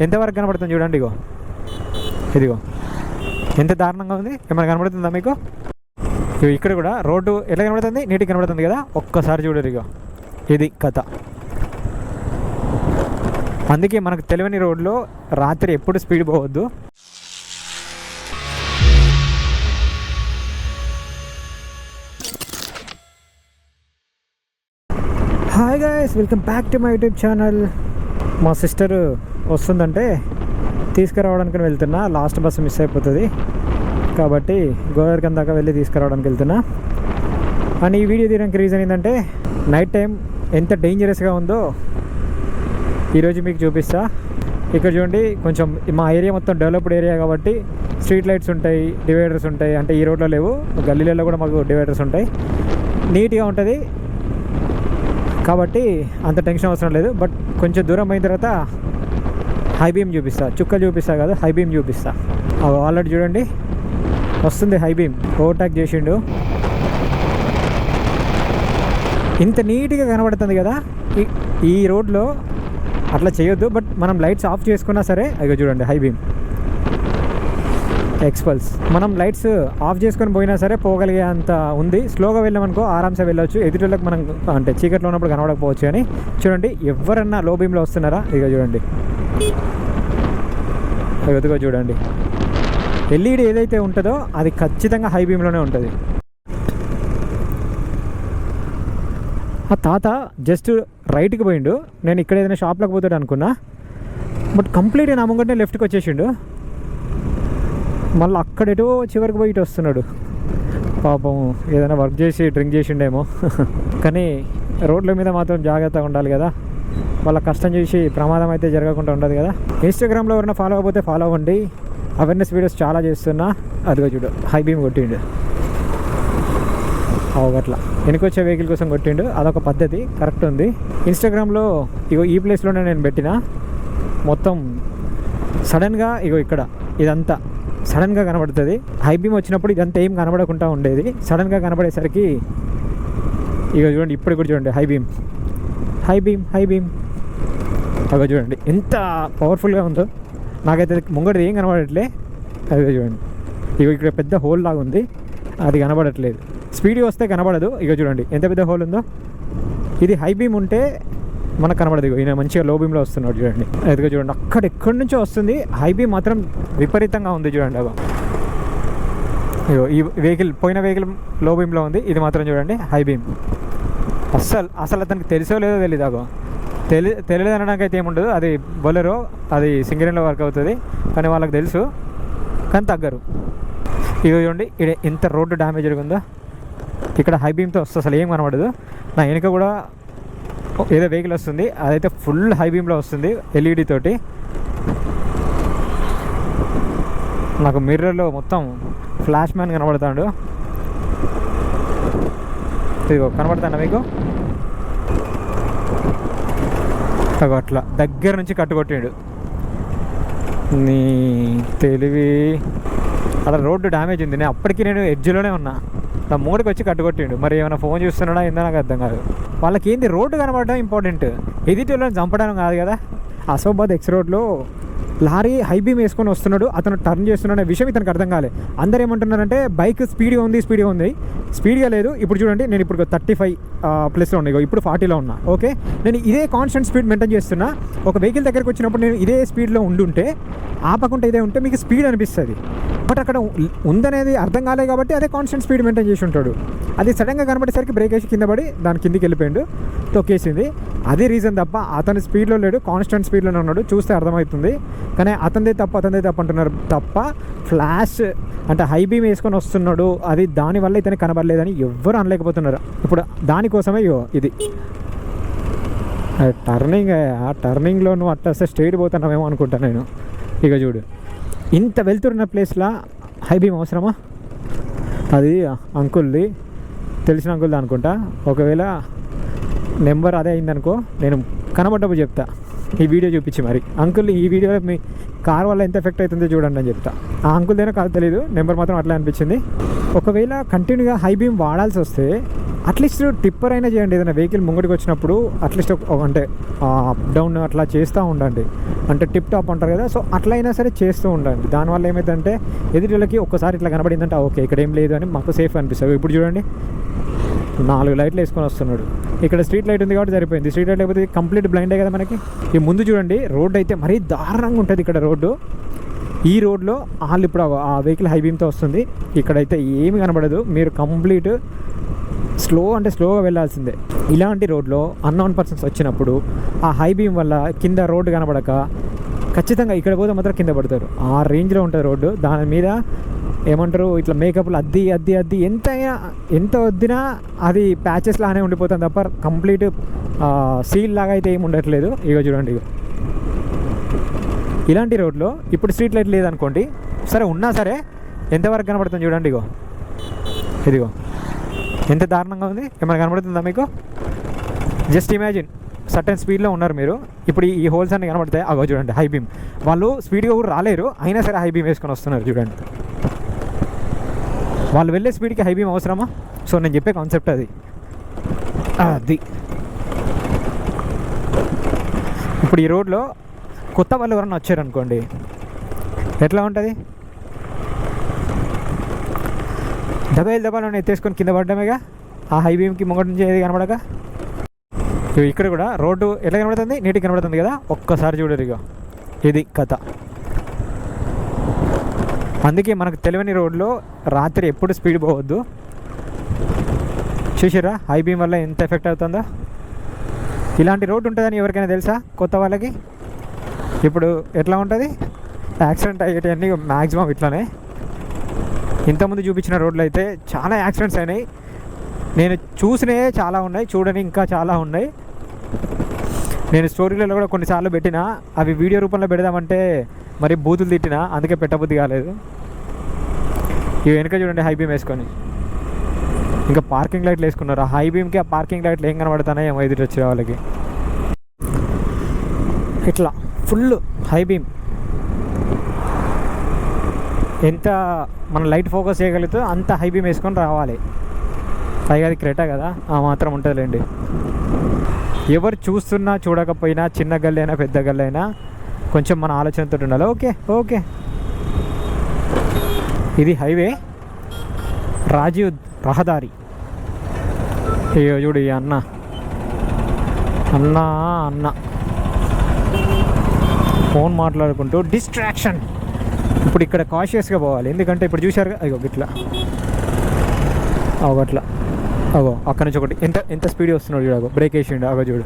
ఎంతవరకు కనబడుతుంది చూడండి. ఇదిగో ఎంత దారుణంగా ఉంది. ఏమైనా కనబడుతుందా మీకు? ఇక్కడ కూడా రోడ్డు ఎట్లా కనబడుతుంది, నీట్గా కనబడుతుంది కదా. ఒక్కసారి చూడరు. ఇది కథ. అందుకే మనకు తెలియని రోడ్లో రాత్రి ఎప్పుడు స్పీడ్ పోవద్దు. Hi guys, welcome back to my YouTube channel. మా సిస్టర్ వస్తుందంటే తీసుకురావడానికి వెళ్తున్నా. లాస్ట్ బస్సు మిస్ అయిపోతుంది కాబట్టి గోదావరికం దాకా వెళ్ళి తీసుకురావడానికి వెళ్తున్నా. అండ్ ఈ వీడియో తీయడానికి రీజన్ ఏంటంటే నైట్ టైం ఎంత డేంజరస్గా ఉందో ఈరోజు మీకు చూపిస్తా. ఇక్కడ చూడండి, కొంచెం మా ఏరియా మొత్తం డెవలప్డ్ ఏరియా కాబట్టి స్ట్రీట్ లైట్స్ ఉంటాయి, డివైడర్స్ ఉంటాయి. అంటే ఈ రోడ్లో లేవు, గల్లీలలో కూడా మాకు డివైడర్స్ ఉంటాయి. నీట్గా ఉంటుంది కాబట్టి అంత టెన్షన్ అవసరం లేదు. బట్ కొంచెం దూరం అయిన తర్వాత హై బీమ్ చూపిస్తా, చుక్కలు చూపిస్తా కదా, హై బీమ్ చూపిస్తా. ఆల్రెడీ చూడండి వస్తుంది హై బీమ్. ఓవర్టేక్ చేసిండు. ఇంత నీట్గా కనబడుతుంది కదా. ఈ రోడ్లో అట్లా చేయొద్దు. బట్ మనం లైట్స్ ఆఫ్ చేసుకున్నా సరే, అయ్యో చూడండి హై బీమ్ ఎక్స్పల్స్. మనం లైట్స్ ఆఫ్ చేసుకొని పోయినా సరే పోగలిగే అంత ఉంది. స్లోగా వెళ్ళామనుకో ఆరామ్సే వెళ్ళొచ్చు. ఎదుటిలోకి మనం అంటే చీకట్లో ఉన్నప్పుడు కనబడకపోవచ్చు. కానీ చూడండి, ఎవరన్నా లో బీమ్లో వస్తున్నారా? ఇక చూడండి, ఎదుగో చూడండి. ఎల్ఈడి ఏదైతే ఉంటుందో అది ఖచ్చితంగా హై బీమ్లోనే ఉంటుంది. ఆ తాత జస్ట్ రైట్కి పోయిండు. నేను ఇక్కడ ఏదైనా షాప్లోకి పోతాడు అనుకున్నా, బట్ కంప్లీట్గా నా ముంగంటే లెఫ్ట్కి వచ్చేసిండు. మళ్ళీ అక్కడెటో చివరికి పోయి ఇటు వస్తున్నాడు. పాపం ఏదైనా వర్క్ చేసి డ్రింక్ చేసిండేమో. కానీ రోడ్ల మీద మాత్రం జాగ్రత్తగా ఉండాలి కదా. వాళ్ళ కష్టం చేసి ప్రమాదం అయితే జరగకుండా ఉండదు కదా. ఇన్స్టాగ్రామ్లో ఎవరైనా ఫాలో అవ్వకపోతే ఫాలో అవ్వండి. అవేర్నెస్ వీడియోస్ చాలా చేస్తున్నా. అదిగో చూడు, హై బీమ్ కొట్టిండు. అట్లా వెనుకొచ్చే వెహికల్ కోసం కొట్టిండు. అదొక పద్ధతి, కరెక్ట్ ఉంది. ఇన్స్టాగ్రామ్లో ఇగో ఈ ప్లేస్లోనే నేను పెట్టిన. మొత్తం సడన్గా ఇగో ఇక్కడ ఇదంతా సడన్గా కనబడుతుంది. హై బీమ్ వచ్చినప్పుడు ఇదంతా ఏం కనబడకుండా ఉండేది. సడన్గా కనబడేసరికి ఇక చూడండి, ఇప్పుడు కూడా చూడండి high beam high beam high beam. అవి చూడండి ఎంత పవర్ఫుల్గా ఉందో. నాకైతే ముంగడిది ఏం కనబడట్లే. అదే చూడండి, ఇక ఇక్కడ పెద్ద హోల్ లాగా ఉంది, అది కనబడట్లేదు. స్పీడ్ వస్తే కనబడదు. ఇక చూడండి ఎంత పెద్ద హోల్ ఉందో. ఇది హై బీమ్ ఉంటే మనకు కనబడదు. ఈయన మంచిగా లో బీమ్లో వస్తున్నాడు చూడండి. ఎదుగు చూడండి, అక్కడ ఎక్కడి నుంచో వస్తుంది. హై బీమ్ మాత్రం విపరీతంగా ఉంది చూడండి. అగో ఈ వెహికల్, పోయిన వెహికల్ లో బీమ్లో ఉంది. ఇది మాత్రం చూడండి హై బీమ్. అసలు అతనికి తెలుసో లేదో తెలీదు. అగో తెలియదు అనడానికి అయితే ఏముండదు. అది బొలెరో, అది సింగరేణిలో వర్క్ అవుతుంది. కానీ వాళ్ళకి తెలుసు, కానీ తగ్గరు. ఇక చూడండి ఇక్కడ ఎంత రోడ్డు డ్యామేజ్ జరుగుందో. ఇక్కడ హై బీమ్తో వస్తే అసలు ఏం కనబడదు. నా వెనుక కూడా ఏదో వెహికల్ వస్తుంది, అదైతే ఫుల్ హై బీమ్లో వస్తుంది ఎల్ఈడి తోటి. నాకు మిర్రర్లో మొత్తం ఫ్లాష్ మ్యాన్ కనబడతాడు. ఇదిగో కనబడతాడా మీకు? అట్లా దగ్గర నుంచి కట్టుకొట్టాడు. నీ తెలివి. అలా రోడ్డు డ్యామేజ్ ఉంది. నేను అప్పటికి ఎడ్జ్లోనే ఉన్నా. నా మూడికి వచ్చి కట్టుకొట్టిండు. మరి ఏమైనా ఫోన్ చూస్తున్నాడా ఏందో నాకు అర్థం కాదు. వాళ్ళకి ఏంది, రోడ్డు కనబడడం ఇంపార్టెంట్, ఎదిటోళ్ళని చంపడానికి కాదు కదా. అసోబాద్ ఎక్స్ రోడ్లో లారీ హై బీమ్ వేసుకొని వస్తున్నాడు, అతను టర్న్ చేస్తున్నాడు అనే విషయం ఇతనికి అర్థం కాలేదు. అందరూ ఏమంటున్నారంటే బైక్ స్పీడ్గా ఉంది. స్పీడ్గా లేదు. ఇప్పుడు చూడండి, నేను ఇప్పుడు 35 ప్లస్లో ఉన్నా, ఇప్పుడు 40లో ఉన్నా. ఓకే, నేను ఇదే కాన్స్టెంట్ స్పీడ్ మెయింటైన్ చేస్తున్నా. ఒక వెహికల్ దగ్గరికి వచ్చినప్పుడు నేను ఇదే స్పీడ్లో ఉండుంటే, ఆపకుండా ఇదే ఉంటే మీకు స్పీడ్ అనిపిస్తుంది. బట్ అక్కడ ఉందనేది అర్థం కాలేదు కాబట్టి అదే కాన్స్టెంట్ స్పీడ్ మెయింటైన్ చేసి ఉంటాడు. అది సడన్గా కనబడేసరికి బ్రేక్ వేసి కింద పడి దాని కిందికి వెళ్ళిపోయాడు, తొక్కేసింది. అదే రీజన్ తప్ప అతని స్పీడ్లో లేడు, కాన్స్టెంట్ స్పీడ్లోనే ఉన్నాడు. చూస్తే అర్థమవుతుంది. కానీ అతనిదే తప్పు అంటున్నారు తప్ప ఫ్లాష్ అంటే హై బీమ్ వేసుకొని వస్తున్నాడు, అది దానివల్ల ఇతను కనబడలేదని ఎవ్వరు అనలేకపోతున్నారు. ఇప్పుడు దానికోసమే ఇది టర్నింగ్. ఆ టర్నింగ్లో నువ్వు అట్లా స్ట్రైట్ పోతున్నావేమో అనుకుంటాను నేను. ఇక చూడు, ఇంత వెళ్తున్న ప్లేస్లో హై బీమ్ అవసరమా? అది అంకుల్ది, తెలిసిన అంకుల్ది అనుకుంటా. ఒకవేళ నెంబర్ అదే అయిందనుకో, నేను కనబడ్డప్పుడు చెప్తా, ఈ వీడియో చూపించి. మరి అంకుల్ ఈ వీడియో మీ కార్ వల్ల ఎంత ఎఫెక్ట్ అవుతుందో చూడండి అని చెప్తా. ఆ అంకుల్దేనో కాదు తెలియదు, నెంబర్ మాత్రం అట్లా అనిపించింది. ఒకవేళ కంటిన్యూగా హై బీమ్ వాడాల్సి వస్తే అట్లీస్ట్ టిప్పర్ అయినా చేయండి. ఏదైనా వెహికల్ ముంగడికి వచ్చినప్పుడు అట్లీస్ట్ అంటే అప్ డౌన్ అట్లా చేస్తూ ఉండండి. అంటే టిప్ టాప్ అంటారు కదా, సో అట్లా అయినా సరే చేస్తూ ఉండండి. దానివల్ల ఏమైందంటే ఎదుటికి ఒక్కసారి ఇట్లా కనబడిందంటే ఓకే ఇక్కడ ఏం లేదు అని మాకు సేఫ్ అనిపిస్తుంది. ఇప్పుడు చూడండి 4 లైట్లు వేసుకొని వస్తున్నాడు. ఇక్కడ స్ట్రీట్ లైట్ ఉంది కాబట్టి సరిపోయింది. స్ట్రీట్ లైట్ లేకపోతే కంప్లీట్ బ్లైండే కదా మనకి. ఈ ముందు చూడండి రోడ్డు అయితే మరీ దారుణంగా ఉంటుంది ఇక్కడ రోడ్డు. ఈ రోడ్లో వాళ్ళు ఇప్పుడు ఆ వెహికల్ హై బీమ్తో వస్తుంది. ఇక్కడైతే ఏమి కనబడదు. మీరు కంప్లీట్ స్లోగా వెళ్ళాల్సిందే. ఇలాంటి రోడ్లో అన్నోన్ పర్సన్స్ వచ్చినప్పుడు ఆ హై బీమ్ వల్ల కింద రోడ్డు కనబడక ఖచ్చితంగా ఇక్కడ పోతే మాత్రం కింద పడతారు. ఆ రేంజ్లో ఉంటుంది రోడ్డు. దాని మీద ఏమంటారు ఇట్లా మేకప్లు అద్ది ఎంత వద్దినా అది ప్యాచెస్ లానే ఉండిపోతుంది తప్ప కంప్లీట్ సీల్ లాగా అయితే ఏమి ఉండట్లేదు. ఇగో చూడండి, ఇలాంటి రోడ్లో ఇప్పుడు స్ట్రీట్ లైట్ లేదనుకోండి, సరే ఉన్నా సరే ఎంతవరకు కనబడుతుంది చూడండి. ఇదిగో ఎంత దారుణంగా ఉంది. ఏమైనా కనబడుతుందా మీకు? జస్ట్ ఇమాజిన్ సర్టెన్ స్పీడ్లో ఉన్నారు మీరు, ఇప్పుడు ఈ హోల్స్ అన్ని కనబడతాయి. అగో చూడండి హై బీమ్. వాళ్ళు స్పీడ్గా కూడా రాలేరు, అయినా సరే హై బీమ్ వేసుకొని వస్తున్నారు చూడండి. వాళ్ళు వెళ్ళే స్పీడ్కి హై బీమ్ అవసరమా? సో నేను చెప్పే కాన్సెప్ట్ అది. ఇప్పుడు ఈ రోడ్లో కొత్త వాళ్ళు ఎవరన్నా వచ్చారనుకోండి ఎట్లా ఉంటుంది? దబాలు ఎత్తేసుకొని కింద పడ్డమేగా ఆ హై బీమ్కి ముంగటి నుంచి ఏది కనబడక. ఇక్కడ కూడా రోడ్డు ఎట్లా కనబడుతుంది? నీట్గా కనబడుతుంది కదా. ఒక్కసారి చూడరు ఇక ఇది కథ. అందుకే మనకు తెలియని రోడ్లో రాత్రి ఎప్పుడు స్పీడ్ పోవద్దు. చూసారా హై బీమ్ వల్ల ఎంత ఎఫెక్ట్ అవుతుందో. ఇలాంటి రోడ్డు ఉంటుందని ఎవరికైనా తెలుసా కొత్త వాళ్ళకి? ఇప్పుడు ఎట్లా ఉంటుంది? యాక్సిడెంట్ అయ్యేటన్నీ మ్యాక్సిమం ఇట్లానే. ఇంతకుముందు చూపించిన రోడ్లు అయితే చాలా యాక్సిడెంట్స్ అయినాయి. నేను చూసినవే చాలా ఉన్నాయి, చూడని ఇంకా చాలా ఉన్నాయి. నేను స్టోరీలలో కూడా కొన్నిసార్లు పెట్టినా, అవి వీడియో రూపంలో పెడదామంటే మరి బూతులు తిట్టినా, అందుకే పెట్టబుద్ధి కాలేదు. ఇవి వెనక చూడండి హై బీమ్ వేసుకొని, ఇంకా పార్కింగ్ లైట్లు వేసుకున్నారు. ఆ హై బీమ్కి ఆ పార్కింగ్ లైట్లు ఏం కనబడుతున్నాయి ఏమో ఎదురు వచ్చే వాళ్ళకి. ఇట్లా ఫుల్ హై బీమ్ ఎంత మనం లైట్ ఫోకస్ చేయగలుగుతో అంత హై బీమ్ వేసుకొని రావాలి. పైగా అది క్రెటా కదా, ఆ మాత్రం ఉంటుందిలేండి. ఎవరు చూస్తున్నా చూడకపోయినా, చిన్న గల్లి అయినా పెద్ద గల్లి అయినా కొంచెం మన ఆలోచనతో ఉండాలి. ఓకే ఇది హైవే, రాజీవ్ రహదారి. అయ్యో చూడు ఈ అన్న ఫోన్ మాట్లాడుకుంటూ డిస్ట్రాక్షన్. ఇప్పుడు ఇక్కడ కాషియస్గా పోవాలి, ఎందుకంటే ఇప్పుడు చూశారుగా అయ్యో ఇట్లా అట్లా అక్కడి నుంచి ఒకటి ఎంత స్పీడ్ వస్తున్నాడు చూడగో, బ్రేక్ వేసిండు చూడు.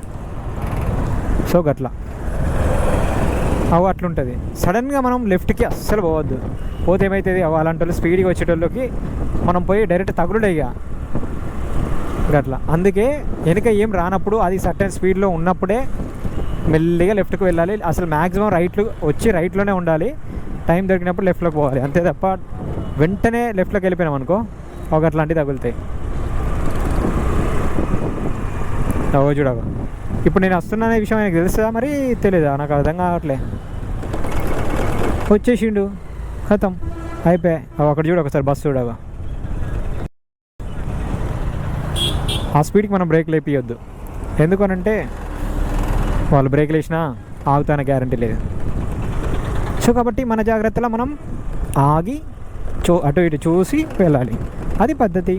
సో గట్లా అట్లుంటుంది. సడన్గా మనం లెఫ్ట్కి అస్సలు పోవద్దు. పోతే ఏమవుతుంది అలాంటి వాళ్ళు స్పీడ్గా వచ్చేటోళ్ళకి మనం పోయి డైరెక్ట్ తగులుడే ఇక గట్లా. అందుకే వెనక ఏం రానప్పుడు అది సర్టెన్ స్పీడ్లో ఉన్నప్పుడే మెల్లిగా లెఫ్ట్కి వెళ్ళాలి. అసలు మ్యాక్సిమం రైట్లోనే ఉండాలి. టైం దొరికినప్పుడు లెఫ్ట్లోకి పోవాలి, అంతే తప్ప వెంటనే లెఫ్ట్లోకి వెళ్ళిపోయినాం అనుకో అట్లాంటివి తగులుతాయి. చూడగా ఇప్పుడు నేను వస్తున్నా విషయం నాకు తెలుస్తుందా మరి తెలీదా? నాకు అర్థం కావట్లే. వచ్చేసిండు ఖతం అయిపోయా. అక్కడ చూడ ఒకసారి బస్సు చూడగా. ఆ స్పీడ్కి మనం బ్రేక్ లేపియొద్దు. ఎందుకనంటే వాళ్ళు బ్రేక్లు వేసినా ఆగుతాన గ్యారంటీ లేదు. సో కాబట్టి మన జాగ్రత్తలో మనం ఆగి అటు ఇటు చూసి వెళ్ళాలి, అది పద్ధతి.